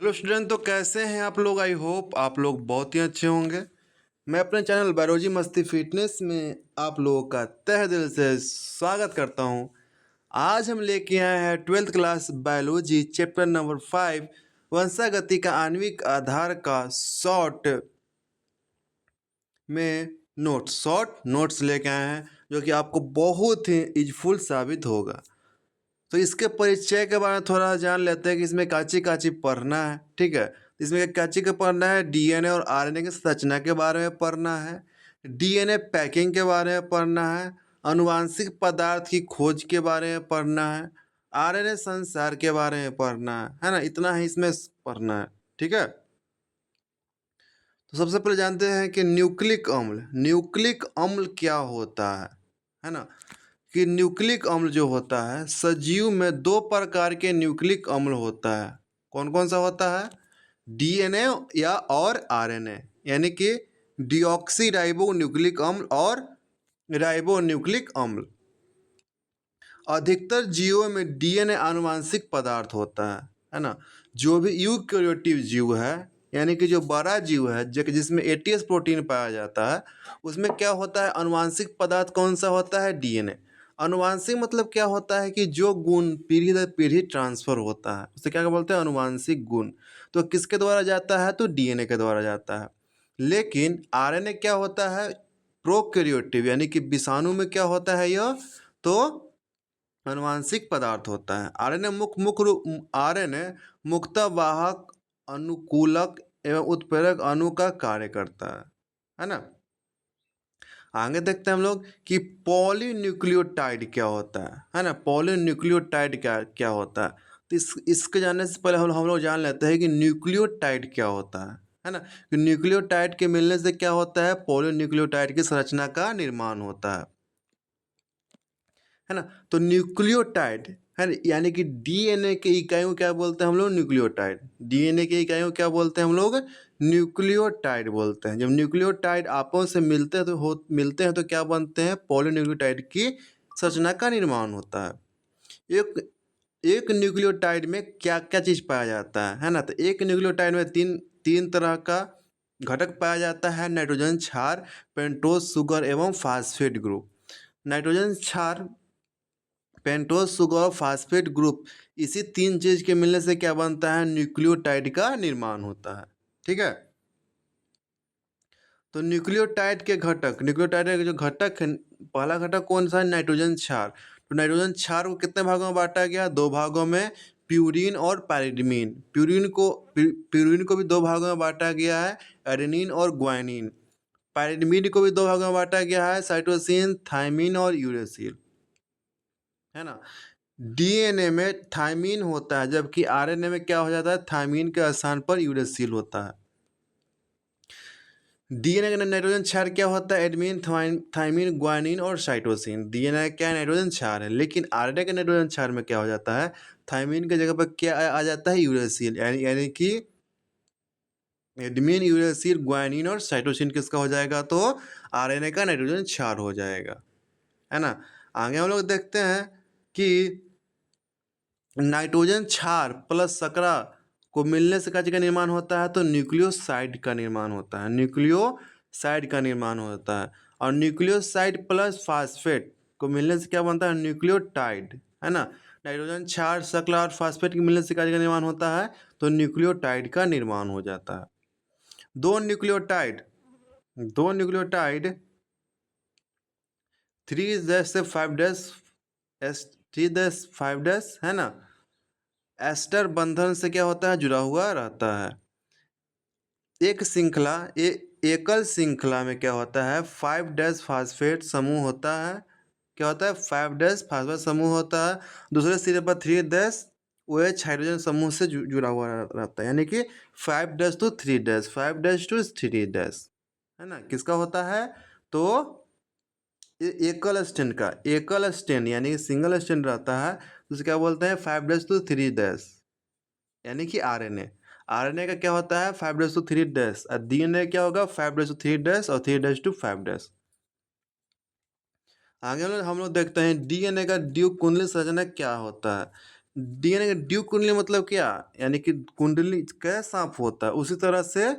Hello student, तो कैसे हैं आप लोग। आई होप आप लोग बहुत ही अच्छे होंगे। मैं अपने चैनल बायोलॉजी मस्ती फिटनेस में आप लोगों का तहे दिल से स्वागत करता हूं। आज हम लेके आए हैं 12th class biology chapter number 5 वंशागति का आणविक आधार का शॉर्ट में शॉर्ट नोट्स लेके आए हैं जो कि आपको बहुत ही यूजफुल साबित होगा। तो इसके परिचय के बारे में थोड़ा जान लेते हैं कि इसमें काची काची पढ़ना है। ठीक है, इसमें काची का पढ़ना है, डीएनए और आरएनए की संरचना के बारे में पढ़ना है, डीएनए पैकिंग के बारे में पढ़ना है, अनुवांशिक पदार्थ की खोज के बारे में पढ़ना है, आरएनए संसार के बारे में पढ़ना है ना। इतना ही इसमें पढ़ना है। ठीक है, तो सबसे पहले जानते हैं कि न्यूक्लिक अम्ल क्या होता है ना। कि न्यूक्लिक अम्ल जो होता है, सजीव में दो प्रकार के न्यूक्लिक अम्ल होता है। कौन कौन सा होता है? डीएनए या और आरएनए, यानी कि डिऑक्सी राइबो न्यूक्लिक अम्ल और राइबो न्यूक्लिक अम्ल। अधिकतर जीवों में डीएनए आनुवांशिक पदार्थ होता है ना। जो भी यूकैरियोटिक जीव है, यानी कि जो बड़ा जीव है जिसमें एटीएस प्रोटीन पाया जाता है, उसमें क्या होता है? अनुवांशिक पदार्थ कौन सा होता है? डीएनए। अनुवांशिक मतलब क्या होता है कि जो गुण पीढ़ी दर पीढ़ी ट्रांसफर होता है उसे क्या बोलते हैं? अनुवांशिक गुण। तो किसके द्वारा जाता है? तो डीएनए के द्वारा जाता है। लेकिन आरएनए क्या होता है? प्रोकैरियोटिक, यानी कि विषाणु में क्या होता है यह? तो अनुवांशिक पदार्थ होता है। आरएनए मुक्ता वाहक, अनुकूलक एवं उत्प्रेरक अणु का कार्य करता है ना। आगे देखते हैं हम लोग कि पॉलीन्यूक्लियोटाइड क्या होता है ना। पॉलीन्यूक्लियोटाइड क्या क्या होता है? तो इसके जानने से पहले हम लोग जान लेते हैं कि न्यूक्लियोटाइड क्या होता है ना। कि न्यूक्लियोटाइड के मिलने से क्या होता है? पॉलीन्यूक्लियोटाइड की संरचना का निर्माण होता है ना। तो न्यूक्लियोटाइड है ना, यानी कि डीएनए के इकाइयों क्या बोलते हैं हम लोग? न्यूक्लियोटाइड। डीएनए के इकाइयों क्या बोलते हैं हम लोग? न्यूक्लियोटाइड बोलते हैं। जब न्यूक्लियोटाइड आपस से मिलते हैं तो क्या बनते हैं? पॉलीन्यूक्लियोटाइड की संरचना का निर्माण होता है। एक एक न्यूक्लियोटाइड में क्या क्या चीज़ पाया जाता है ना। तो एक न्यूक्लियोटाइड में तीन तीन तरह का घटक पाया जाता है: नाइट्रोजन क्षार, पेंटोज शुगर एवं फास्फेट ग्रुप। नाइट्रोजन क्षार, पेंटोज शुगर और फास्फेट ग्रुप, इसी तीन चीज के मिलने से क्या बनता है? न्यूक्लियोटाइड का निर्माण होता है। ठीक है, तो न्यूक्लियोटाइड के जो घटक है, पहला घटक कौन सा है? नाइट्रोजन क्षार। तो नाइट्रोजन क्षार को कितने भागों में बांटा गया? दो भागों में, प्यूरिन और पैरिडीन। प्यूरिन को भी दो भागों में बांटा गया है, एडेनिन और ग्वानिन। पैरिडीन को भी दो भागों में बांटा गया है, साइटोसिन, थाइमिन और यूरेसिल, है ना। डीएनए में थाइमिन होता है, जबकि आरएनए में क्या हो जाता है? थाइमिन के स्थान पर यूरेसिल होता है। डीएनए का नाइट्रोजन क्षार क्या होता है? एडमिन, थाइमिन, ग्वानिन और साइटोसिन। डीएनए क्या नाइट्रोजन क्षार है, लेकिन आरएनए के नाइट्रोजन क्षार में क्या हो जाता है? थाइमिन की जगह पर क्या आ जाता है? यूरेसिल, यानी कि एडमिन, यूरेसिल, ग्वानिन और साइटोसिन किसका हो जाएगा? तो आरएनए का नाइट्रोजन क्षार हो जाएगा, है ना। आगे हम लोग देखते हैं कि नाइट्रोजन क्षार प्लस शकरा को मिलने से क्या चीज का निर्माण होता है? तो न्यूक्लियोसाइड का निर्माण होता है। न्यूक्लियोसाइड का निर्माण होता है। और न्यूक्लियोसाइड प्लस फास्फेट को मिलने से क्या बनता है? न्यूक्लियोटाइड, है ना। नाइट्रोजन क्षार, शकरा और फास्फेट के मिलने से क्या चीज का निर्माण होता है? तो न्यूक्लियोटाइड का निर्माण हो जाता है। दो न्यूक्लियोटाइड दो न्यूक्लियोटाइड 3-5 है ना, एस्टर बंधन से क्या होता है? जुड़ा हुआ रहता है। एकल श्रृंखला में क्या होता है? 5 फास्फेट समूह होता है। क्या होता है? 5 फास्फेट समूह होता है। दूसरे सिरे पर 3 OH हाइड्रोजन समूह से जुड़ा हुआ रहता है, यानी कि 5 to 3 है ना। किसका होता है? तो एकल स्टेन यानी कि सिंगल स्टेन रहता है, तो उसे क्या बोलते हैं? 5 to 3, यानी कि आरएनए। आरएनए का क्या होता है? 5 to 3, और डीएनए क्या होगा? 5 to 3 और 3 to 5। आगे हम लोग देखते हैं डीएनए का द्विकुंडलीय संरचना क्या होता है। डीएनए का ड्यू कुंडली मतलब क्या, यानी कि कुंडली कैसा सांप होता है उसी तरह से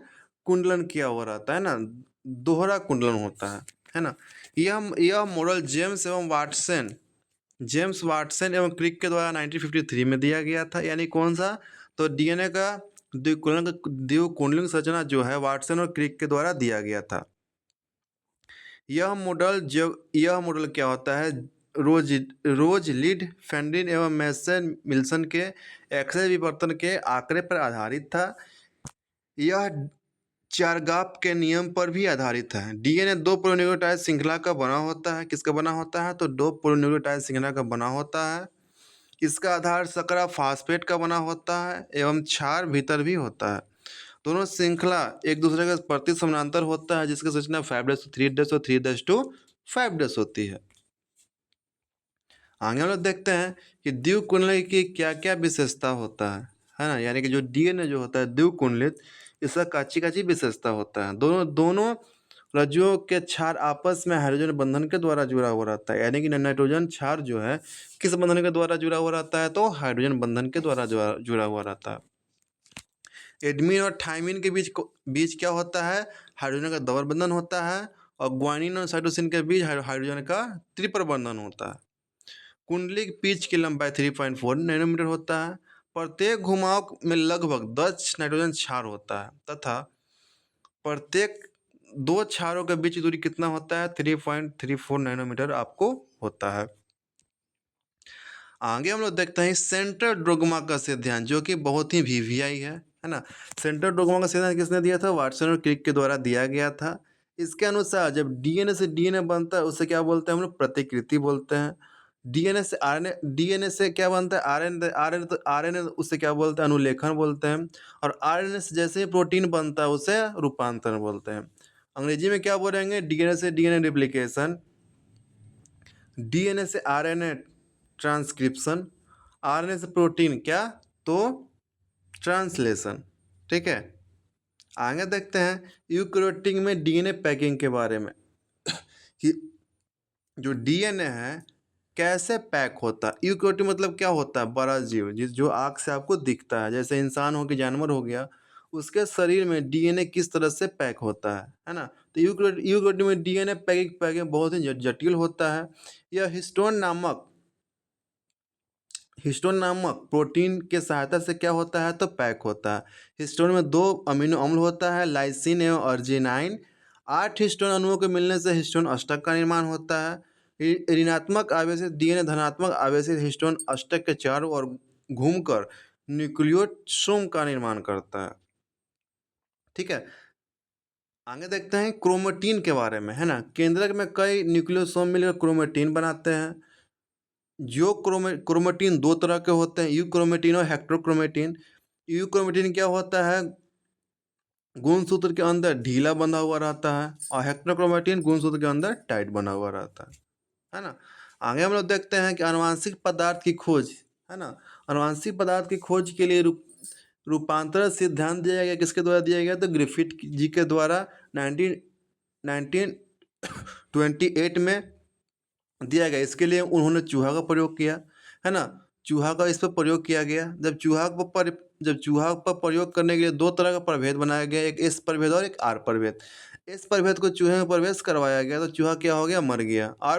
कुंडलन किया हुआ रहता है ना, दोहरा कुंडलन होता है ना। यह मॉडल जेम्स वाटसन एवं क्रिक के द्वारा 1953 में दिया गया था। यानी कौन सा, तो डीएनए का द्विकुंडलिंग संरचना जो है वाटसन और क्रिक के द्वारा दिया गया था। यह मॉडल क्या होता है, रोज लीड फेंड्रिन एवं मैसन मिल्सन के एक्सरे विवर्तन के आंकड़े पर आधारित था। यह चारगाप के नियम पर भी आधारित है। डीएनए दो पोलीन्यूक्लियोटाइड श्रृंखला का बना होता है। किसका बना होता है, तो दो पोलीन्यूक्लियोटाइड श्रृंखला का बना होता है। इसका आधार शर्करा फास्फेट का बना होता है एवं क्षार भीतर भी होता है। दोनों श्रृंखला एक दूसरे के प्रति समानांतर होता है, जिसकी सूचना 5'3' और 3'5 होती है। आगे हम लोग देखते हैं कि द्विकुंडली की क्या क्या विशेषता होता है ना। यानी कि जो डीएनए जो होता है द्विकुंडलित, इसका काची काची विशेषता होता है। दोनों रज्जुओं के क्षार आपस में हाइड्रोजन बंधन के द्वारा जुड़ा हुआ रहता है। यानी कि नाइट्रोजन क्षार जो है किस बंधन के द्वारा जुड़ा हुआ रहता है, तो हाइड्रोजन बंधन के द्वारा जुड़ा हुआ रहता है। एडमिन और थायमिन के बीच क्या होता है, हाइड्रोजन का डबल बंधन होता है। और ग्वानिन और साइटोसिन के बीच हाइड्रोजन का ट्रिपल बंधन होता है। कुंडली की पिच की लंबाई 3.4 नैनोमीटर होता है। प्रत्येक घुमाव में लगभग 10 नाइट्रोजन क्षार होता है तथा प्रत्येक दो क्षारों के बीच की दूरी कितना होता है, 3.34 नैनोमीटर आपको होता है। आगे हम लोग देखते हैं सेंट्रल डोग्मा का सिद्धांत, जो कि बहुत ही वीवीआई है ना। सेंट्रल डोग्मा का सिद्धांत किसने दिया था, वाटसन और क्रिक के द्वारा दिया गया था। इसके अनुसार जब डीएनए से डीएनए बनता है उसे क्या बोलते हैं हम लोग, प्रतिकृति बोलते हैं। डीएनए से क्या बनता है, आरएनए उसे क्या बोलते हैं, अनुलेखन बोलते हैं। और आरएनए से जैसे ही प्रोटीन बनता है उसे रूपांतरण बोलते हैं। अंग्रेजी में क्या बोलेंगे, डीएनए से डीएनए रिप्लिकेशन, डीएनए से आरएनए ट्रांसक्रिप्शन, आरएनए से प्रोटीन क्या, तो ट्रांसलेशन। ठीक है, आगे देखते हैं यूकैरियोटिक में डीएनए पैकिंग के बारे में कि जो डीएनए है कैसे पैक होता है। यूकैरियोटिक मतलब क्या होता है, बड़ा जीव जो आँख से आपको दिखता है, जैसे इंसान हो गया, जानवर हो गया, उसके शरीर में डीएनए किस तरह से पैक होता है ना। तो यूकैरियोटिक में डीएनए पैकिंग बहुत ही जटिल होता है। यह हिस्टोन नामक प्रोटीन के सहायता से क्या होता है, तो पैक होता है। हिस्टोन में दो अमीनो अम्ल होता है, लाइसिन एवं अर्जिनाइन। 8 हिस्टोन अणुओं के मिलने से हिस्टोन अष्टक का निर्माण होता है। ऋणात्मक आवेशित डीएनए धनात्मक आवेशित हिस्टोन अष्टक के चारों ओर घूमकर न्यूक्लियोसोम का निर्माण करता है। ठीक है, आगे देखते हैं क्रोमेटिन के बारे में, है ना। केंद्रक में कई न्यूक्लियोसोम मिलकर क्रोमेटिन बनाते हैं। जो क्रोमेटिन दो तरह के होते हैं, यूक्रोमेटिन और हेक्टोक्रोमेटिन। यूक्रोमेटिन क्या होता है, गुणसूत्र के अंदर ढीला बंधा हुआ रहता है, और हेक्टोक्रोमेटिन गुणसूत्र के अंदर टाइट बना हुआ रहता है ना। आगे हम लोग देखते हैं कि आनुवांशिक पदार्थ की खोज, है ना। आनुवांशिक पदार्थ की खोज के लिए रूपांतरण सिद्धांत दिया गया, किसके द्वारा दिया गया, तो ग्रिफिथ जी के द्वारा 1928 में दिया गया। इसके लिए उन्होंने चूहा का प्रयोग किया, है ना। चूहा का इस पर प्रयोग किया गया। जब चूहा पर प्रयोग करने के लिए दो तरह का प्रभेद बनाया गया, एक एस प्रभेद और एक आर प्रभेद। एस प्रभेद को चूहे में प्रवेश करवाया गया तो चूहा क्या हो गया, मर गया। आर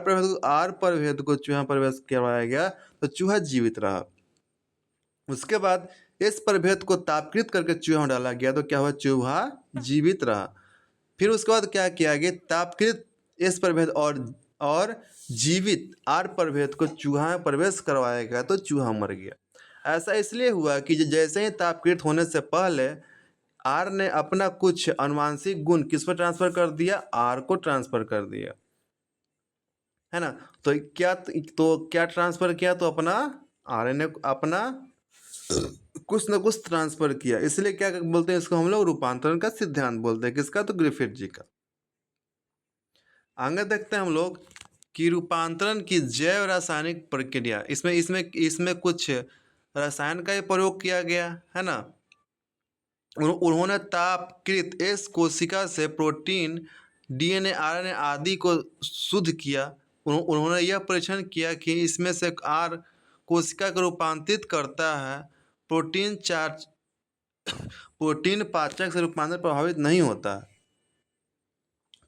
प्रभेद को चूहा प्रवेश करवाया गया तो चूहा जीवित रहा। उसके बाद इस प्रभेद को तापकृत करके चूहा में डाला गया तो क्या हुआ, चूहा जीवित रहा। फिर उसके बाद क्या किया गया, तापकृत इस प्रभेद और जीवित आर प्रभेद को चूहा में प्रवेश करवाया गया तो चूहा मर गया। ऐसा इसलिए हुआ कि जैसे ही तापकृत होने से पहले आर ने अपना कुछ आनुवांशिक गुण किस पर ट्रांसफर कर दिया, आर को ट्रांसफर कर दिया, है ना। तो क्या ट्रांसफर किया, तो अपना आरएनए अपना कुछ न कुछ ट्रांसफर किया। इसलिए क्या बोलते हैं इसको हम लोग, रूपांतरण का सिद्धांत बोलते हैं। किसका, तो ग्रिफिथ जी का। आगे देखते हैं हम लोग कि रूपांतरण की जैव रासायनिक प्रक्रिया, इसमें कुछ रसायन का ही प्रयोग किया गया, है ना। उन्होंने तापकृत एस कोशिका से प्रोटीन, डीएनए, आरएनए आदि को शुद्ध किया। उन्होंने यह परीक्षण किया कि इसमें से आर कोशिका को रूपांतरित करता है, प्रोटीन चार्ज प्रोटीन पाचक से रूपांतरण प्रभावित नहीं होता है।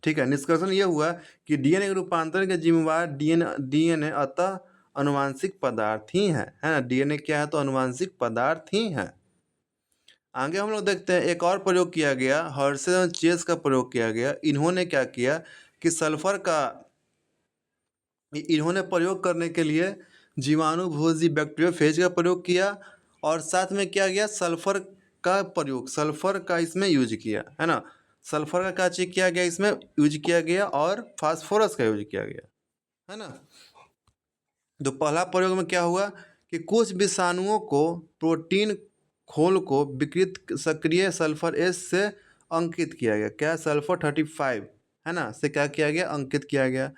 ठीक है, निष्कर्षण यह हुआ कि डीएनए के रूपांतरण के जिम्मेवार डीएनए अतः अनुवांशिक पदार्थ ही है ना। डीएनए क्या है? तो अनुवांशिक पदार्थ ही है। आगे हम लोग देखते हैं, एक और प्रयोग किया गया, हर्शे और चेस का प्रयोग किया गया। इन्होंने क्या किया कि सल्फर का इन्होंने प्रयोग करने के लिए जीवाणुभोजी बैक्टीरियोफेज का प्रयोग किया, और साथ में क्या गया, सल्फर का प्रयोग, सल्फर का इसमें यूज किया, है ना। सल्फर का क्या चीज किया गया, इसमें यूज किया गया, और फास्फोरस का यूज किया गया, है ना। तो पहला प्रयोग में क्या हुआ कि कुछ विषाणुओं को प्रोटीन खोल को विकृत सक्रिय सल्फर एस से अंकित किया गया, क्या, सल्फर 35, है ना, से क्या किया गया, अंकित किया गया।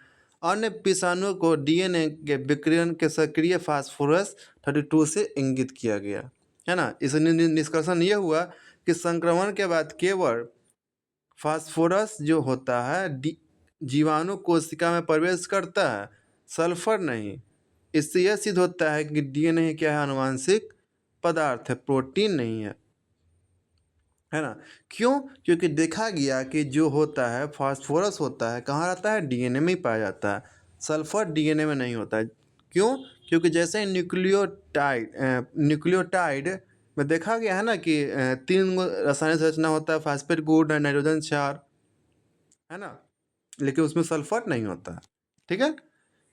अन्य विषाणुओं को डीएनए के विकिरण के सक्रिय फास्फोरस 32 से इंगित किया गया, है ना। इस निष्कर्षण ये हुआ कि संक्रमण के बाद केवल फास्फोरस जो होता है जीवाणु कोशिका में प्रवेश करता है, सल्फर नहीं। इससे यह सिद्ध होता है कि डीएनए क्या है, आनुवंशिक पदार्थ है, प्रोटीन नहीं है ना। क्यों? क्योंकि देखा गया कि जो होता है फास्फोरस होता है कहाँ रहता है, डीएनए में ही पाया जाता है, सल्फर डीएनए में नहीं होता है। क्यों? क्योंकि जैसे न्यूक्लियोटाइड में देखा गया है ना कि 3 रासायनिक संरचना होता है, फास्फेट गुड, नाइट्रोजन क्षार, है ना, लेकिन उसमें सल्फर नहीं होता है। ठीक है,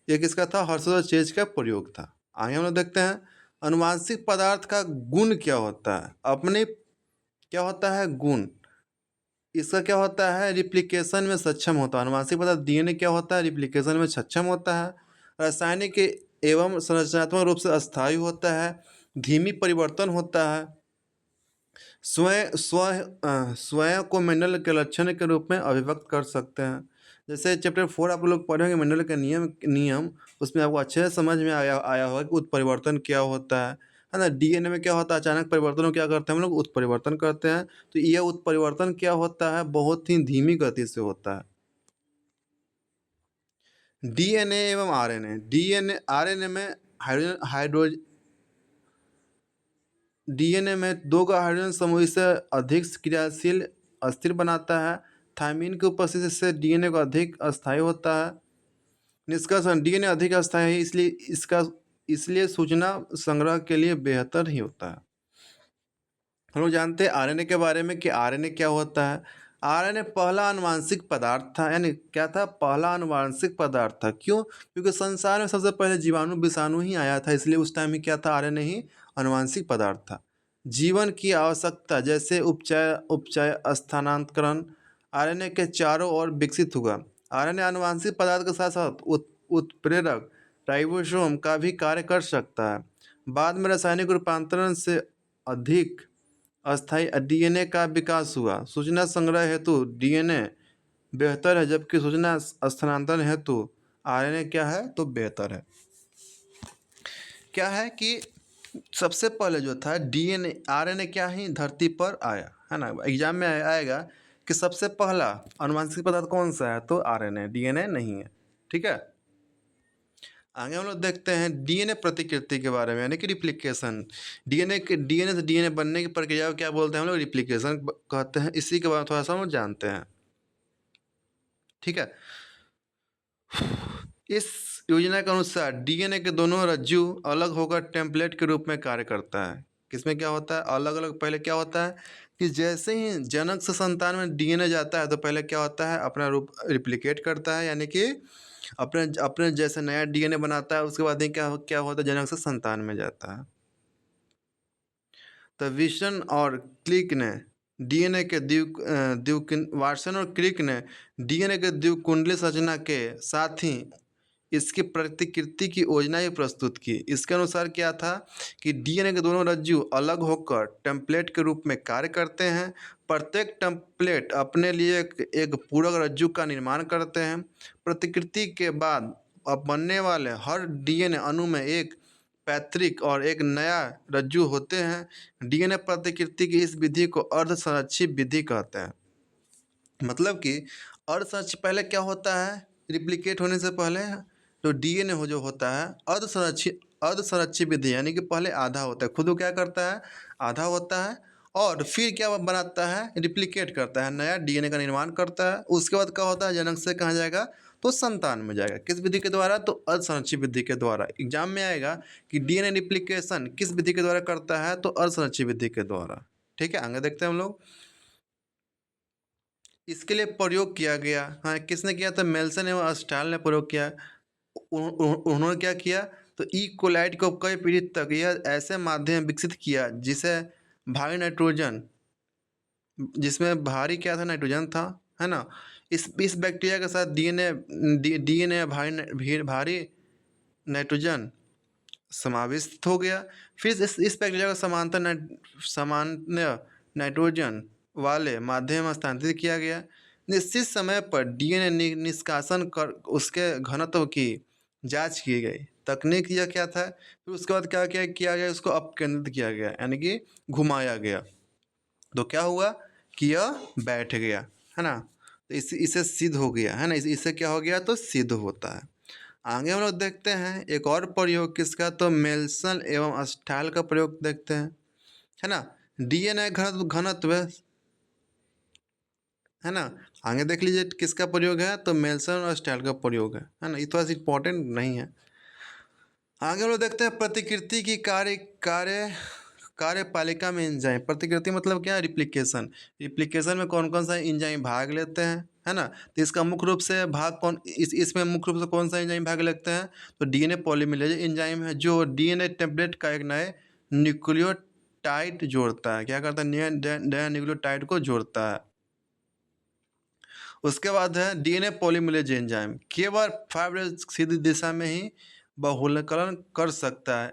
ये किसका था, हर्षवर्धन चेज का प्रयोग था। आगे हम लोग देखते हैं, अनुवांशिक पदार्थ का गुण क्या होता है, अपने क्या होता है, गुण। इसका क्या होता है, रिप्लिकेशन में सक्षम होता है। अनुवांशिक पदार्थ डीएनए क्या होता है, रिप्लिकेशन में सक्षम होता है, रासायनिक एवं संरचनात्मक रूप से अस्थायी होता है, धीमी परिवर्तन होता है, स्वयं को मेंडल के लक्षण के रूप में अभिव्यक्त कर सकते हैं। जैसे चैप्टर 4 आप लोग पढ़ेंगे मेंडल के नियम, उसमें आपको अच्छे से समझ में आया होगा कि उत्परिवर्तन क्या होता है ना। डीएनए में क्या होता है, अचानक परिवर्तन क्या करते हैं हम लोग, उत्परिवर्तन करते हैं। तो ये उत्परिवर्तन क्या होता है, बहुत ही धीमी गति से होता है। डीएनए एवं आरएनए, आरएनए में डीएनए में 2 का हाइड्रोजन समूह से अधिक क्रियाशील अस्थिर बनाता है। थायमीन की उपस्थिति से डीएनए को अधिक अस्थायी होता है। निष्कर्षण, डीएनए अधिक अस्थायी है, इसलिए सूचना संग्रह के लिए बेहतर ही होता है। हम लोग जानते हैं आरएनए के बारे में कि आरएनए क्या होता है। आरएनए पहला आनुवांशिक पदार्थ था, यानी क्या था, पहला आनुवांशिक पदार्थ था। क्यों? क्योंकि संसार में सबसे पहले जीवाणु विषाणु ही आया था, इसलिए उस टाइम ही क्या था, आरएनए ही आनुवांशिक पदार्थ था। जीवन की आवश्यकता जैसे उपचय स्थानांतरण आरएनए के चारों ओर विकसित हुआ। आरएनए आनुवांशिक पदार्थ के साथ साथ उत्प्रेरक राइबोसोम का भी कार्य कर सकता है। बाद में रासायनिक रूपांतरण से अधिक अस्थायी डीएनए का विकास हुआ। सूचना संग्रह हेतु डीएनए बेहतर है, जबकि सूचना स्थानांतरण हेतु आरएनए क्या है, तो बेहतर है। क्या है कि सबसे पहले जो था डीएनए, आरएनए क्या ही धरती पर आया, है ना। एग्जाम में आएगा कि सबसे पहला आनुवंशिक पदार्थ कौन सा है, तो आरएनए, डीएनए नहीं है। ठीक है, आगे हम लोग देखते हैं डीएनए प्रतिकृति के बारे में, यानी कि रिप्लिकेशन। डीएनए से डीएनए बनने की प्रक्रिया को क्या बोलते हैं हम लोग, रिप्लिकेशन कहते हैं। इसी के बारे में थोड़ा सा हम लोग जानते हैं। ठीक है, इस योजना के अनुसार डीएनए के दोनों रज्जु अलग होकर टेम्पलेट के रूप में कार्य करता है। किसमें क्या होता है, अलग अलग। पहले क्या होता है कि जैसे ही जनक से संतान में डीएनए जाता है तो पहले क्या होता है, अपना रूप रिप्लिकेट करता है, यानी कि अपने अपने जैसे नया डीएनए बनाता है। उसके बाद क्या क्या होता है, जनक से संतान में जाता है। तो विल्सन और क्लिक ने डीएनए के वाटसन और क्लिक ने डीएनए के द्विकुंडली संरचना के साथ ही इसकी प्रतिकृति की योजना भी प्रस्तुत की। इसके अनुसार क्या था कि डीएनए के दोनों रज्जु अलग होकर टेम्पलेट के रूप में कार्य करते हैं। प्रत्येक टेम्पलेट अपने लिए एक पूरक रज्जु का निर्माण करते हैं। प्रतिकृति के बाद अब बनने वाले हर डीएनए अणु में एक पैतृक और एक नया रज्जु होते हैं। डीएनए प्रतिकृति की इस विधि को अर्धसंरक्षित विधि कहते हैं। मतलब कि अर्धसंरक्षित पहले क्या होता है, रिप्लिकेट होने से पहले जो डीएनए जो होता है अर्धसंरक्षित विधि, यानी कि पहले आधा होता है, खुद वो क्या करता है, आधा होता है, और फिर क्या बनाता है, रिप्लिकेट करता है, नया डीएनए का निर्माण करता है। उसके बाद क्या होता है, जनक से कहाँ जाएगा, तो संतान में जाएगा। किस विधि के द्वारा, तो अर्धसंरक्षित विधि के द्वारा। एग्जाम में आएगा कि डीएनए रिप्लिकेशन किस विधि के द्वारा करता है, तो अर्धसंरक्षित विधि के द्वारा। ठीक है, आगे देखते हैं हम लोग। इसके लिए प्रयोग किया गया, हाँ, किसने किया था, मेल्सन एवं अस्टाल ने प्रयोग किया। उन्होंने क्या किया, तो ई कोलाइड को कई पीढ़ी तक यह ऐसे माध्यम विकसित किया जिसे भारी नाइट्रोजन, जिसमें भारी क्या था, नाइट्रोजन था, है ना। इस बैक्टीरिया के साथ डीएनए भारी नाइट्रोजन समाविष्ट हो गया। फिर इस बैक्टीरिया को सामान्य नाइट्रोजन वाले माध्यम में स्थानांतरित किया गया। निश्चित समय पर डीएनए निष्कासन कर उसके घनत्व की जांच की गई। तकनीक यह क्या था, फिर उसके बाद क्या क्या किया गया, उसको अपकेंद्रित किया गया, यानी कि घुमाया गया। तो क्या हुआ कि यह बैठ गया, है ना। तो इसे सिद्ध हो गया, है ना, इससे क्या हो गया, तो सिद्ध होता है। आगे हम लोग देखते हैं एक और प्रयोग किसका, तो मेल्सन एवं अस्टाल का प्रयोग देखते हैं, है ना। डीएनए घनत्व, है ना। आगे देख लीजिए किसका प्रयोग है, तो मेल्सन और अस्टाल का प्रयोग है ना। ये थोड़ा सा इंपॉर्टेंट नहीं है। आगे हम लोग देखते हैं प्रतिकृति की कार्यपालिका में एंजाइम। प्रतिकृति मतलब क्या, रिप्लिकेशन। रिप्लिकेशन में कौन कौन सा एंजाइम भाग लेते हैं, है ना। तो इसका मुख्य रूप से भाग इसमें मुख्य रूप से कौन सा एंजाइम भाग लेते हैं, तो डीएनए पॉलीमरेज एंजाइम है, जो डीएनए टेम्पलेट का एक नए न्यूक्लियोटाइड जोड़ता है। क्या करता है, नया न्यूक्लियोटाइड को जोड़ता है। उसके बाद है डीएनए पॉलीमरेज एंजाइम, केवल 5 सीधी दिशा में ही बहुलकरण कर सकता है।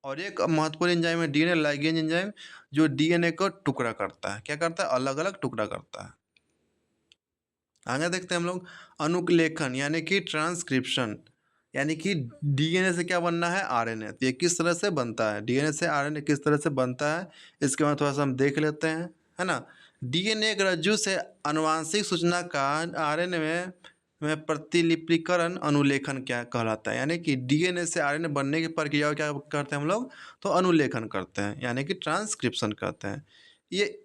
और एक महत्वपूर्ण एंजाइम है डीएनए लाइगेज एंजाइम, जो डीएनए को टुकड़ा करता है। क्या करता है, अलग अलग टुकड़ा करता है। आगे देखते हैं हम लोग अनुलेखन, यानी कि ट्रांसक्रिप्शन, यानी कि डीएनए से क्या बनना है, आरएनए। तो ये किस तरह से बनता है, डीएनए से आरएनए किस तरह से बनता है, इसके बाद थोड़ा सा हम देख लेते हैं, है ना। डीएनए एक रज्जु से आनुवांशिक सूचना का आरएनए में प्रतिलिपिकरण अनुलेखन क्या कहलाता है, यानी कि डीएनए से आरएनए बनने की प्रक्रिया को क्या करते हैं हम लोग, तो अनुलेखन करते हैं, यानी कि ट्रांसक्रिप्शन करते हैं।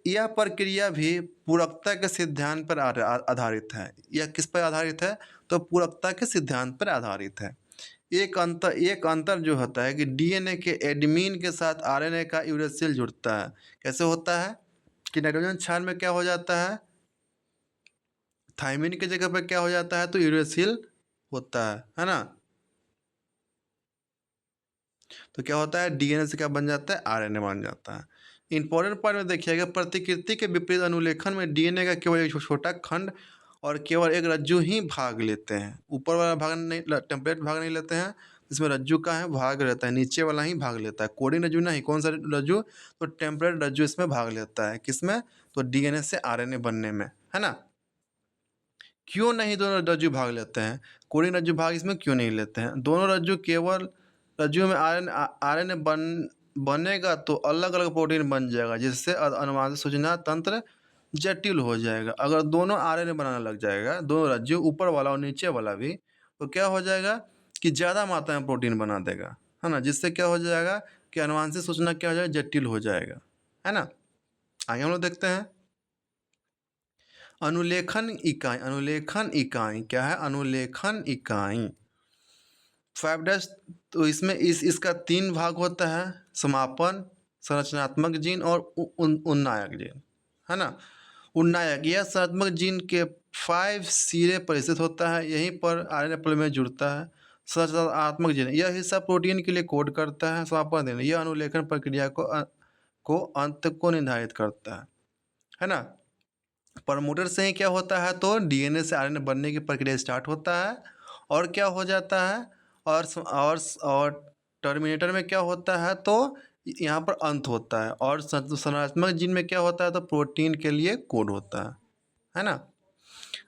यह प्रक्रिया भी पूरकता के सिद्धांत पर आधारित है। यह किस पर आधारित है, तो पूरकता के सिद्धांत पर आधारित है। एक अंतर जो होता है कि डीएनए के एडमिन के साथ आरएनए का यूरेसिल जुड़ता है। कैसे होता है कि नाइट्रोजन क्षार में क्या हो जाता है, थायमिन की जगह पर क्या हो जाता है, तो यूरेसिल होता है ना। तो क्या होता है, डीएनए से क्या बन जाता है, आरएनए बन जाता है। इंपॉर्टेंट पॉइंट में देखिएगा, प्रतिकृति के विपरीत अनुलेखन में डीएनए का केवल एक छोटा खंड और केवल एक रज्जु ही भाग लेते हैं। ऊपर वाला भाग नहीं, टेम्पलेट भाग नहीं लेते हैं, इसमें रज्जु का है भाग रहता है, नीचे वाला ही भाग लेता है। कोडिंग रज्जु नहीं, कौन सा रज्जु, तो टेम्पलेट रज्जु इसमें भाग लेता है। किसमें, तो डीएनए से आरएनए बनने में, है ना। क्यों नहीं दोनों रज्जु भाग लेते हैं, कोडिंग रज्जु भाग इसमें क्यों नहीं लेते हैं, दोनों रज्जु केवल रज्जु में आरएनए बनेगा तो अलग अलग प्रोटीन बन जाएगा, जिससे अनुवांशिक सूचना तंत्र जटिल हो जाएगा। अगर दोनों आरएनए बनाने लग जाएगा, दोनों रज्जु, ऊपर वाला और नीचे वाला भी, तो क्या हो जाएगा कि ज़्यादा मात्रा में प्रोटीन बना देगा, है ना, जिससे क्या हो जाएगा कि अनुवांशिक सूचना क्या हो जाएगा, जटिल हो जाएगा, है ना। आगे हम लोग देखते हैं अनुलेखन इकाई। अनुलेखन इकाई क्या है, अनुलेखन इकाई 5 तो इसमें इसका 3 भाग होता है, समापन, संरचनात्मक जीन और उन्नायक जीन, है ना। उन्नायक यह संरचनात्मक जीन के 5 सिरे पर स्थित होता है, यहीं पर आरएनए पॉलीमरेज में जुड़ता है। संरचनात्मक जीन यह हिस्सा प्रोटीन के लिए कोड करता है। समापन जीन यह अनुलेखन प्रक्रिया को अंत को निर्धारित करता है ना। प्रमोटर से ही क्या होता है, तो डीएनए से आरएनए बनने की प्रक्रिया स्टार्ट होता है, और क्या हो जाता है, और टर्मिनेटर में क्या होता है, तो यहाँ पर अंत होता है। और संरचनात्मक जीन में क्या होता है, तो प्रोटीन के लिए कोड होता है ना।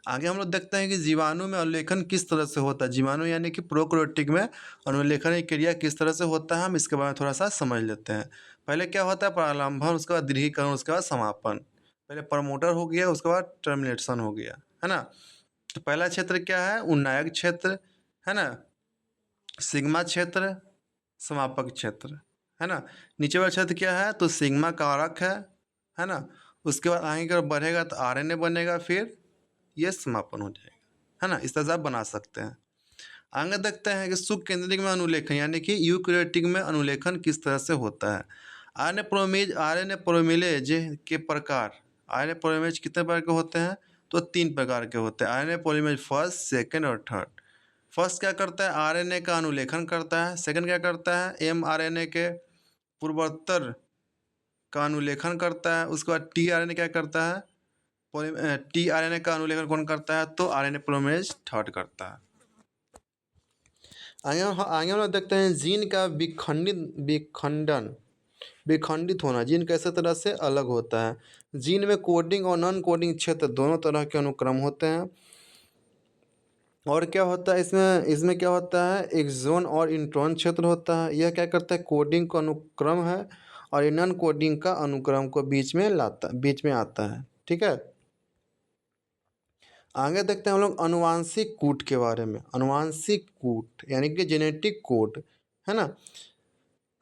आगे हम लोग देखते हैं कि जीवाणु में अनुलेखन किस तरह से होता है। जीवाणु यानी कि प्रोकैरियोटिक में अनुलेखन की क्रिया किस तरह से होता है, हम इसके बारे में थोड़ा सा समझ लेते हैं। पहले क्या होता है, प्रारंभन, उसके बाद दीर्घीकरण, उसके बाद समापन। पहले प्रमोटर हो गया, उसके बाद टर्मिनेशन हो गया, है ना। तो पहला क्षेत्र क्या है, उन्नायक क्षेत्र, है ना, सिग्मा क्षेत्र, समापक क्षेत्र, है ना। नीचे वाला क्षेत्र क्या है, तो सिग्मा कारक है ना। उसके बाद आगे की ओर बढ़ेगा तो आरएनए बनेगा, फिर ये समापन हो जाएगा, है ना। इस तरह से आप बना सकते हैं। आगे देखते हैं कि सुकेंद्रिक में अनुलेखन यानी कि यूकैरियोटिक में अनुलेखन किस तरह से होता है। आरएनए पोलीमरेज के प्रकार, आरएनए पोलीमरेज कितने प्रकार के होते हैं, तो 3 प्रकार के होते हैं। आरएनए पोलीमरेज फर्स्ट, सेकंड और थर्ड। फर्स्ट क्या करता है, आरएनए का अनुलेखन करता है। सेकंड क्या करता है, एमआरएनए के पूर्वोत्तर का अनुलेखन करता है। उसके बाद टीआरएनए क्या करता है, टीआरएनए का अनुलेखन कौन करता है, तो आरएनए पोलीमरेज थर्ड करता है। आगे हम लोग देखते हैं जीन का विखंडित होना। जीन कैसे तरह से अलग होता है। जीन में कोडिंग और नॉन कोडिंग क्षेत्र दोनों तरह के अनुक्रम होते हैं। और क्या होता है इसमें, क्या होता है, एक्सोन और इंट्रॉन क्षेत्र होता है। यह क्या करता है, कोडिंग का अनुक्रम है और ये नॉन कोडिंग का अनुक्रम को बीच में आता है। ठीक है। आगे देखते हैं हम लोग अनुवांशिक कूट के बारे में। अनुवांशिक कूट यानी कि जेनेटिक कोड, है ना।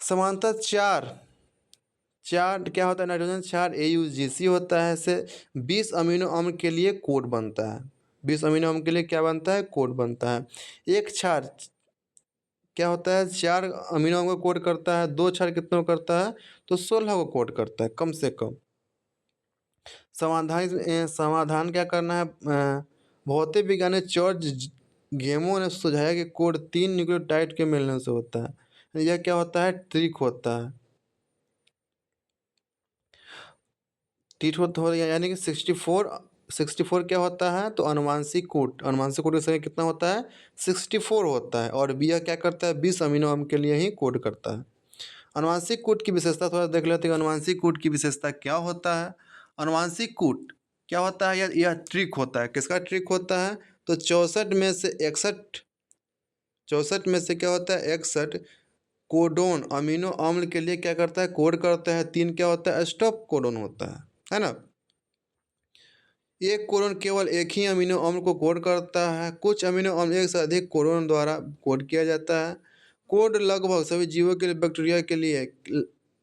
समानता चार क्या होता है, नाइट्रोजन 4 AUGC होता है। इससे 20 अमीनो अम्ल के लिए कोड बनता है। 20 अमीनो अम्ल के लिए क्या बनता है, कोड बनता है। एक क्षार क्या होता है, 4 अमीनो अम्ल को कोड करता है। 2 क्षार कितनों को करता है, तो 16 को कोड करता है कम से कम। समाधान क्या करना है, भौतिक वैज्ञानिक जॉर्ज गेमो ने सुझाया कि कोड 3 न्यूक्लियोटाइड के मिलने से होता है। यह क्या होता है, ट्रिक होता है। यानी कि 64 क्या होता है, तो अनुवांशिक कोड का समय कितना होता है, 64 होता है। और यह क्या करता है, 20 अमीनो अम्ल के लिए ही कोड करता है। अनुवांशिक कोड की विशेषता थोड़ा देख लेते हैं। अनुवांशिक कोड की विशेषता क्या होता है। अनुवांशिक कोड क्या होता है, यह ट्रिक होता है। किसका ट्रिक होता है, तो 64 में से क्या होता है, 61 कोडोन अमीनो अम्ल के लिए क्या करता है, कोड करता है। 3 क्या होता है, स्टॉप कोडोन होता है ना। एक कोडोन केवल एक ही अमीनो अम्ल को कोड करता है। कुछ अमीनो अम्ल एक से अधिक कोडोन द्वारा कोड किया जाता है। कोड लगभग सभी जीवों के लिए, बैक्टीरिया के लिए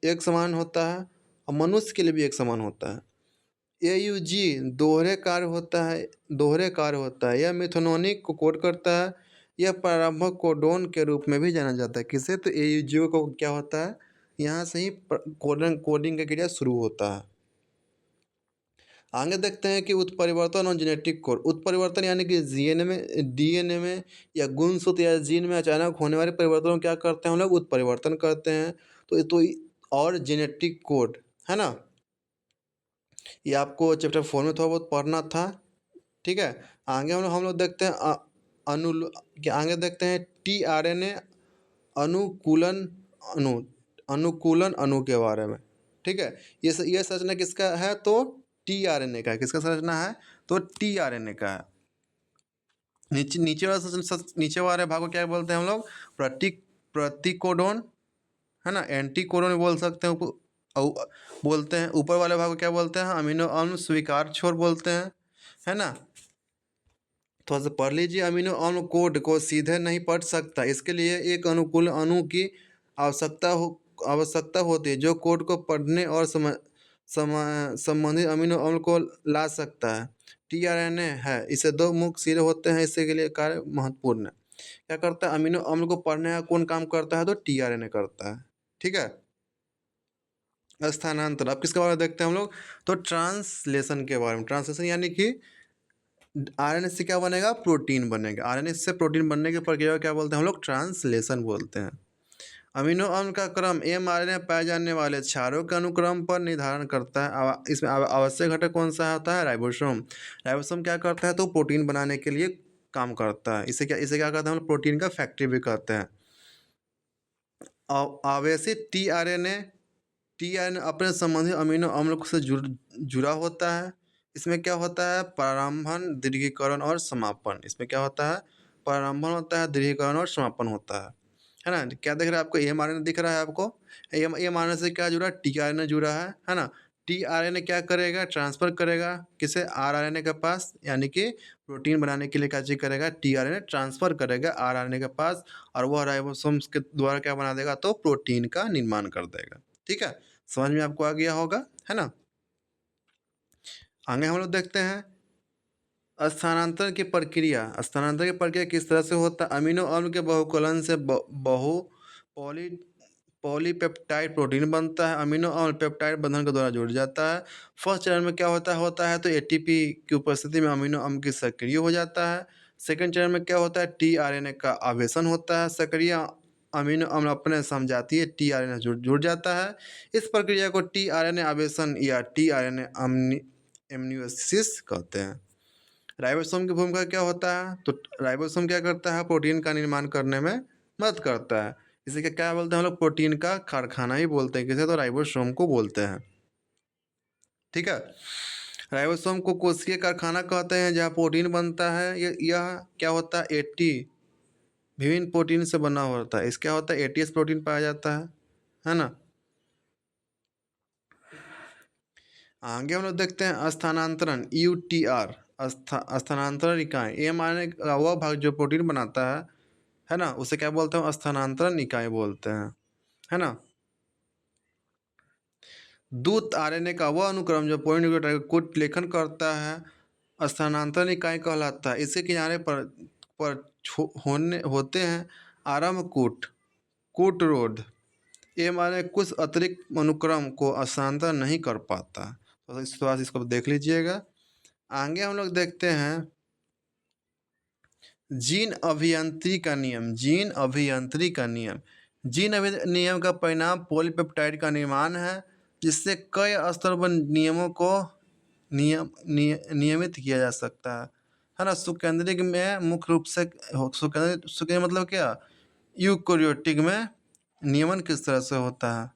एक समान होता है और मनुष्य के लिए भी एक समान होता है। AUG दोहरे कार्य होता है। यह मिथनोनिक को कोड करता है। यह प्रारंभिक कोडोन के रूप में भी जाना जाता है। किसे, तो AUG को क्या होता है, यहाँ से ही कोडिंग का क्रिया शुरू होता है। आगे देखते हैं कि उत्परिवर्तन और जेनेटिक कोड। उत्परिवर्तन यानी कि DNA में या गुणसूत्र या जीन में अचानक होने वाले परिवर्तनों को क्या करते हैं हम लोग, उत्परिवर्तन करते हैं। और जेनेटिक कोड, है ना, ये आपको चैप्टर 4 में थोड़ा बहुत पढ़ना था। ठीक है। आगे हम लोग देखते हैं आगे देखते हैं tRNA अनुकूलन अणु अनुकूलन अणु के बारे में। ठीक है। ये संरचना किसका है, तो tRNA का है। किसका संरचना है, तो tRNA का है। नीचे वाले भाग को क्या बोलते हैं हम लोग, प्रतिकोडोन, है ना। एंटीकोडोन बोल सकते हैं। बोलते हैं। ऊपर वाले भाग को क्या बोलते हैं, अमीनो अम्ल स्वीकार छोर बोलते हैं, है ना। थोड़ा सा पढ़ लीजिए। अमीनो अम्ल कोड को सीधे नहीं पढ़ सकता, इसके लिए एक अनुकूल अणु की आवश्यकता होती है जो कोड को पढ़ने और संबंधित अमीनो अम्ल को ला सकता है। tRNA है, इसे 2 मुख्य सिरे होते हैं। इसके लिए कार्य महत्वपूर्ण है। क्या करता है, अमीनो अम्ल को पढ़ने का कौन काम करता है, तो tRNA करता है। ठीक है। स्थानांतरण, अब किसके बारे में देखते हैं हम लोग, तो ट्रांसलेशन के बारे में। ट्रांसलेशन यानी कि आरएनए से क्या बनेगा, प्रोटीन बनेगा। आरएनए से प्रोटीन बनने की प्रक्रिया को क्या बोलते हैं हम लोग, ट्रांसलेशन बोलते हैं। अमीनो अम्ल का क्रम mRNA पाए जाने वाले क्षारों के अनुक्रम पर निर्धारण करता है। इसमें आवश्यक घटक कौन सा होता है, राइबोसोम। राइबोसोम क्या करता है, तो प्रोटीन बनाने के लिए काम करता है। इसे क्या कहते हैं हम लोग, प्रोटीन का फैक्ट्री भी कहते हैं। आवेशित tRNA अपने संबंधित अमीनो अम्ल से जुड़ा होता है। इसमें क्या होता है, प्रारंभन, दीर्घीकरण और समापन। इसमें क्या होता है, प्रारंभन होता है, दीर्घीकरण और समापन होता है ना। क्या दिख रहा है आपको, mRNA दिख रहा है आपको। mRNA से क्या जुड़ा है, tRNA जुड़ा है ना। टीआरएनए क्या करेगा, ट्रांसफ़र करेगा किसे, आरआरएनए के पास, यानी कि प्रोटीन बनाने के लिए क्या चीज़ करेगा, टीआरएनए ट्रांसफ़र करेगा आरआरएनए के पास, और वह राइबोसोम्स के द्वारा क्या बना देगा, तो प्रोटीन का निर्माण कर देगा। ठीक है, समझ में आपको आ गया होगा, है ना। आगे हम लोग देखते हैं स्थानांतरण की प्रक्रिया। स्थानांतरण की प्रक्रिया किस तरह से होता है, अमीनो अम्ल के बहुकलन से बहु पॉली पॉलीपेप्टाइड प्रोटीन बनता है। अमीनो अम्ल पेप्टाइड बंधन के द्वारा जुड़ जाता है। फर्स्ट चरण में क्या होता है तो एटीपी की उपस्थिति में अमीनो अम्ल की सक्रिय हो जाता है। सेकंड चरण में क्या होता है, टीआरएनए का आवेशन होता है। सक्रिय अमीनो अम्ल अपने समजातीय टीआरएनए जुड़ जाता है। इस प्रक्रिया को टीआरएनए आवेशन या टीआरएनए एमनियोसिस कहते हैं। राइबोसोम की भूमिका क्या होता है, तो राइबोसोम क्या करता है, प्रोटीन का निर्माण करने में मदद करता है। इसे क्या क्या बोलते हैं हम लोग, प्रोटीन का कारखाना ही बोलते हैं किसे, तो राइबोसोम को बोलते हैं। ठीक है, राइबोसोम को कोशिकीय कारखाना कहते हैं जहाँ प्रोटीन बनता है। यह क्या होता है, विभिन्न प्रोटीन से बना होता है। इस क्या होता है, एटीएस प्रोटीन पाया जाता है ना। आगे हम लोग देखते हैं स्थानांतरण, यूटीआर, स्थानांतरण इकाई। ये माने वह भाग जो प्रोटीन बनाता है ना, उसे क्या बोलते हैं, स्थानांतरण इकाई बोलते हैं, है ना। दूत आरएनए का वह अनुक्रम जो प्रोटीन को लेखन करता है स्थानांतरण इकाई कहलाता है। इसके किनारे होते हैं आरंभ कूट रोध। ये माने कुछ अतिरिक्त अनुक्रम को स्थानांतरण नहीं कर पाता। तो इस बात इसको देख लीजिएगा। आगे हम लोग देखते हैं जीन अभियांत्रिकी का नियम। जीन अभियांत्रिकी का नियम, नियम का परिणाम पॉलीपेप्टाइड का निर्माण है, जिससे कई स्तर पर नियमों को नियमित किया जा सकता है ना। सुकेंद्रिक में मुख्य रूप से सुकेंद्रिक मतलब क्या, यूकेरियोटिक में नियमन किस तरह से होता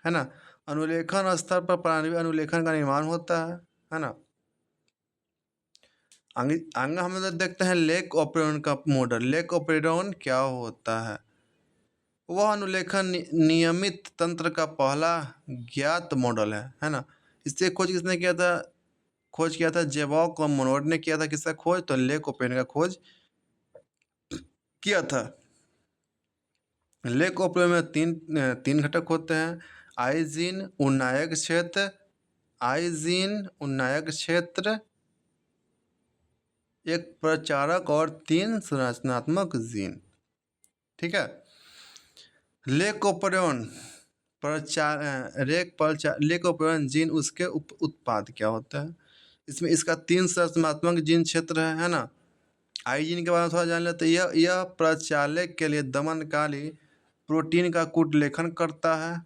है ना। अनुलेखन स्तर पर प्राणवीय अनुलेखन का निर्माण होता है ना। आगे आगे हम लोग देखते हैं लेक ऑपेरॉन का मॉडल। लेक ऑपेरॉन क्या होता है, वह अनुलेखन नियमित तंत्र का पहला ज्ञात मॉडल है ना। इससे खोज किसने किया था, जेबॉक और मोनोड ने किया था। किसका खोज, तो लेक ओपेरॉन का खोज किया था। लेक ऑपेरॉन में तीन घटक होते हैं, आइजीन उन्नायक क्षेत्र, एक प्रचारक और 3 संरचनात्मक जीन। ठीक है, लेकोपेरॉन जीन उसके उत्पाद क्या होता है। इसमें इसका 3 संरचनात्मक जीन क्षेत्र है ना। आई जीन के बारे में थोड़ा जान लेते हैं। यह प्रचालक के लिए दमनकारी प्रोटीन का कूट लेखन करता है।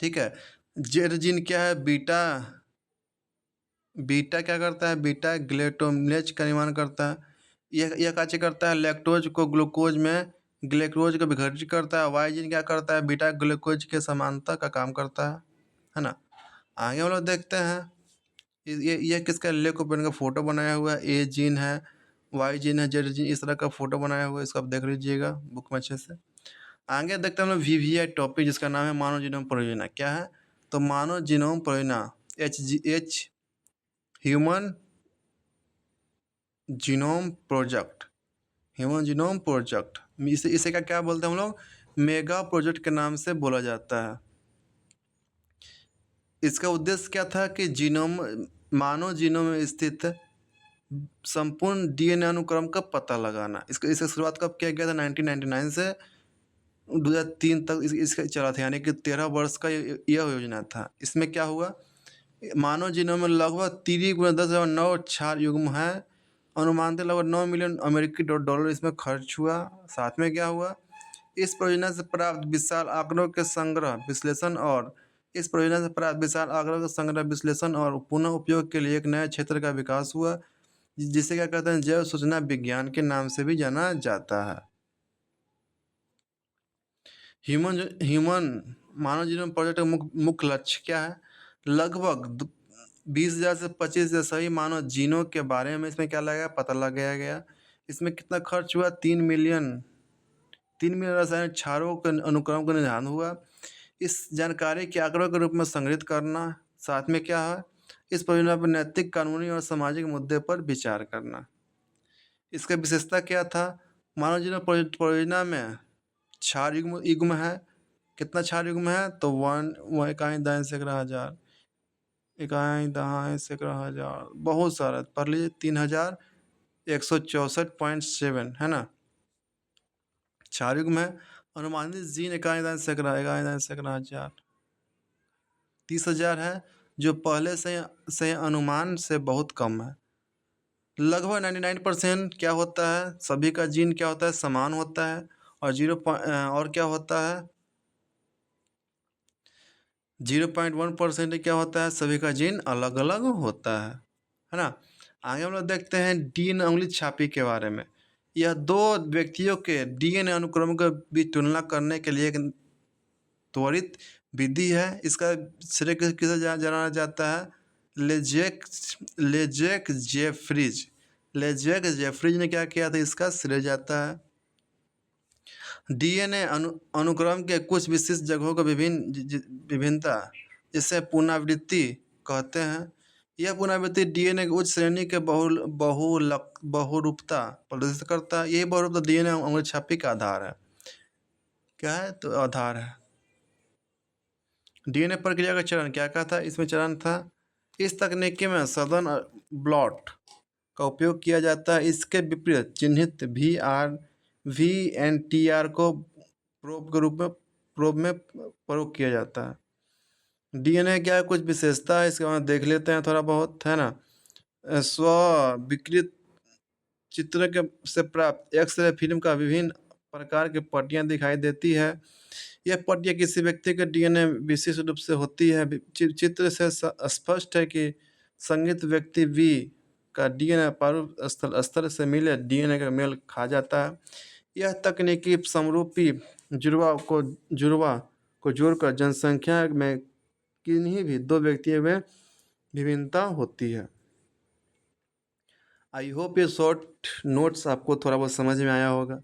ठीक है, जेड जीन क्या है, बीटा क्या करता है, बीटा ग्लूटामेट का निर्माण करता है। यह कार्य करता है लैक्टोज को ग्लूकोज में ग्लूकोज को विघटित करता है। वाई जीन क्या करता है, बीटा ग्लूकोज के समानता का काम करता है ना। आगे हम लोग देखते हैं ये किसका, लेकोपेन का फोटो बनाया हुआ है। ए जीन है, वाई जीन है, जेड जीन, इस तरह का फोटो बनाया हुआ है। इसको आप देख लीजिएगा बुक में अच्छे से। आगे देखते हैं हम लोग वीवीआई टॉपिक, जिसका नाम है मानव जीनोम परियोजना। क्या है, तो मानव जीनोम परियोजना ह्यूमन जीनोम प्रोजेक्ट। इसे क्या बोलते हैं हम लोग, मेगा प्रोजेक्ट के नाम से बोला जाता है। इसका उद्देश्य क्या था कि मानव जीनोम में स्थित संपूर्ण डीएनए अनुक्रम का पता लगाना। इसका शुरुआत कब किया गया था, 1999 से 2003 तक इसका चला था, यानी कि 13 वर्ष का यह योजना था। इसमें क्या हुआ, मानव जीनोम में लगभग 3×10⁹ क्षार युग्म है। अनुमानित लगभग 9 मिलियन अमेरिकी डॉलर इसमें खर्च हुआ। साथ में क्या हुआ, इस परियोजना से प्राप्त विशाल आंकड़ों के संग्रह विश्लेषण और पुनः उपयोग के लिए एक नए क्षेत्र का विकास हुआ, जिसे क्या कहते हैं, जैव सूचना विज्ञान के नाम से भी जाना जाता है। ह्यूमन मानव जीनोम प्रोजेक्ट का मुख्य लक्ष्य क्या है, लगभग 20,000 से 25,000 सभी मानव जीनों के बारे में इसमें क्या लगाया, पता लगाया गया। इसमें कितना खर्च हुआ, 3 मिलियन रासायनिक क्षारों के अनुक्रम का निर्धारण हुआ। इस जानकारी के आंकड़ों के रूप में संग्रहित करना। साथ में क्या है, इस परियोजना पर नैतिक, कानूनी और सामाजिक मुद्दे पर विचार करना। इसका विशेषता क्या था? मानव जीवन परियोजना में क्षार युग्म युग्म है। कितना क्षार युग्म है? तो 1 इकाई दाएं सैकड़ा हजार, इकाई दाएं सैकड़ा हजार, बहुत सारा पढ़ लीजिए। 3164.7 है ना, क्षार युग्म है। अनुमानित जीन इकाई दाएं सैकड़ा हजार 30,000 है, जो पहले से अनुमान से बहुत कम है। लगभग 99% क्या होता है, सभी का जीन क्या होता है, समान होता है। और और क्या होता है, 0.1% क्या होता है, सभी का जीन अलग अलग होता है ना। आगे हम लोग देखते हैं डीएनए उंगली छापी के बारे में। यह दो व्यक्तियों के डीएनए अनुक्रम के बीच तुलना करने के लिए एक त्वरित विधि है। इसका श्रेय किसे जाना जाता है? लेजेक लेजेक जेफ्रीज लेजेक जेफ्रीज ने क्या किया था, इसका श्रेय जाता है। डीएनए अनुक्रम के कुछ विशिष्ट जगहों का विभिन्नता, इसे पुनरावृत्ति कहते हैं। यह पुनरावृत्ति डीएनए की उच्च श्रेणी के बहुरूपता प्रदर्शित करता है। यही बहुरूपता डीएनए उंगली छापी का आधार है। क्या है? तो आधार है। डीएनए प्रक्रिया का चरण क्या क्या था? इसमें चरण था, इस तकनीकी में सदन ब्लॉट का उपयोग किया जाता है। इसके विपरीत चिन्हित VNTR को प्रोब के रूप में प्रयोग किया जाता है। डीएनए क्या है, कुछ विशेषता है, इसके बाद देख लेते हैं थोड़ा बहुत, है ना। स्व विकृत चित्र के से प्राप्त एक्सरे फिल्म का विभिन्न प्रकार की पट्टियाँ दिखाई देती है। यह पट्टियाँ किसी व्यक्ति के डीएनए विशिष्ट रूप से होती है। चित्र से स्पष्ट है कि संगित व्यक्ति V का डीएनए प्रारूप स्तर से मिले डीएनए का मेल खा जाता है। यह तकनीकी समरूपी जुड़वा को जोड़कर जनसंख्या में किन्हीं भी दो व्यक्तियों में विभिन्नता होती है। आई होप ये शॉर्ट नोट्स आपको थोड़ा बहुत समझ में आया होगा,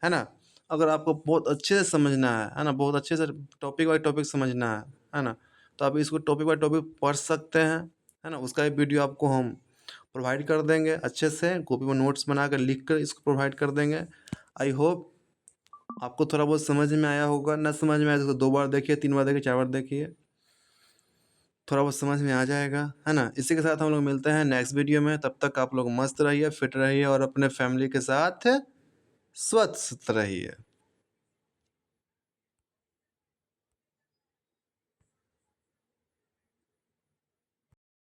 है ना। अगर आपको बहुत अच्छे से समझना है ना, बहुत अच्छे से टॉपिक बाई टॉपिक समझना है ना, तो आप इसको टॉपिक बाई टॉपिक पढ़ सकते हैं, है ना। उसका एक वीडियो आपको हम प्रोवाइड कर देंगे, अच्छे से कॉपी में नोट्स बनाकर लिख कर इसको प्रोवाइड कर देंगे। आई होप आपको थोड़ा बहुत समझ में आया होगा। ना समझ में आया तो 2 बार देखिए, 3 बार देखिए, 4 बार देखिए, थोड़ा बहुत समझ में आ जाएगा, है ना। इसी के साथ हम लोग मिलते हैं नेक्स्ट वीडियो में। तब तक आप लोग मस्त रहिए, फिट रहिए और अपने फैमिली के साथ स्वस्थ रहिए।